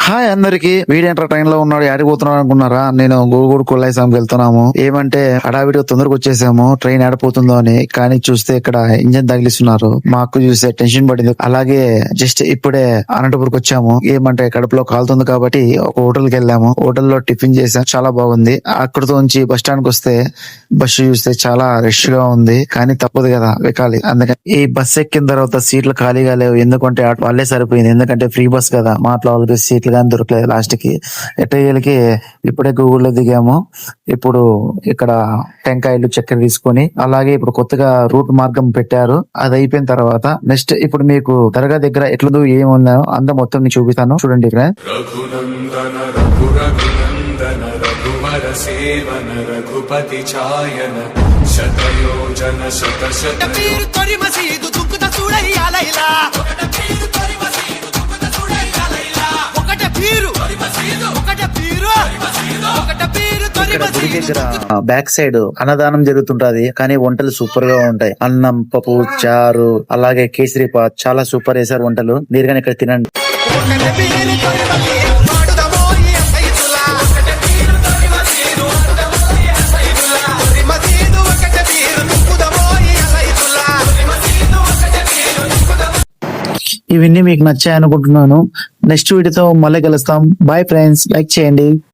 Hi అందరికి. వీడేంట్రా train లో ఉన్నాడు, ఆడిపోతున్నాడు అనుకున్నారా? నేను గోగుడు కొల్లాయిసాంకి వెళ్తున్నాము. ఏమంటే హడావిడిగా తొందరగా వచ్చేసాము ట్రైన్ ఆడిపోతుందో అని. కానీ చూస్తే ఇక్కడ ఇంజన్ తగిలిస్తున్నారు. మాకు చూస్తే టెన్షన్ పడింది. అలాగే జస్ట్ ఇప్పుడే అనంతపురికి వచ్చాము. ఏమంటే కడుపులో కాలుతుంది కాబట్టి ఒక హోటల్ కి వెళ్ళాము. హోటల్లో టిఫిన్ చేసాం, చాలా బాగుంది. అక్కడితో నుంచి బస్ స్టాండ్ కి వస్తే బస్సు చూస్తే చాలా రష్ గా ఉంది. కానీ తప్పదు కదా, వెకాలి. అందుకని ఈ బస్ ఎక్కిన తర్వాత సీట్లు ఖాళీగా లేవు. ఎందుకంటే వాళ్ళే సరిపోయింది. ఎందుకంటే ఫ్రీ బస్ కదా, మాటల వాళ్ళకి సీట్లు కానీ దొరకలేదు. లాస్ట్ కి ఎట్టయ్యలకి ఇప్పుడే గూగుల్లో దిగాము. ఇప్పుడు ఇక్కడ టెంకాయలు చక్కెర తీసుకొని, అలాగే ఇప్పుడు కొత్తగా రూట్ మార్గం పెట్టారు. అది అయిపోయిన తర్వాత నెక్స్ట్ ఇప్పుడు మీకు దర్గా దగ్గర ఎట్లదో ఏముందో అంత మొత్తం నేను చూపిస్తాను. చూడండి ఇక్కడ రఘునందన రఘురఘునందన రఘువర సేవన రఘుపతి ఛాయన శతయోజన శత శత పీరు తొరి మసీదు దుక్కుత చూడయ్యా లైలా ఒకట పీరు తొరి మసీదు దుక్కుత చూడయ్యా లైలా ఒకట పీరు తొరి మసీదు ఒకట పీరు తొరి మసీదు ఒకట పీరు తొరి ఇక్కడ గుడి మసీదు దగ్గర బ్యాక్ సైడ్ అన్నదానం జరుగుతుంటది. కానీ వంటలు సూపర్ గా ఉంటాయి. అన్నం, పప్పు, చారు, అలాగే కేసరి పాత్, చాలా సూపర్ వేసారు వంటలు. మీరు కానీ ఇక్కడ తినండి. ఒకట పీరు తొరి మసీదు వాడుదమో ఈ సైదులా ఒకట పీరు తొరి మసీదు వాడుదమో ఈ సైదులా తొరి మసీదు ఒకట పీరు దుక్కుదమో ఈ సైదులా తొరి మసీదు ఒకట పీరు దుక్కుదమో. ఇవన్నీ మీకు నచ్చాయి అనుకుంటున్నాను. నెక్స్ట్ వీడియోతో మళ్ళీ కలుస్తాం. బాయ్ ఫ్రెండ్స్, లైక్ చేయండి.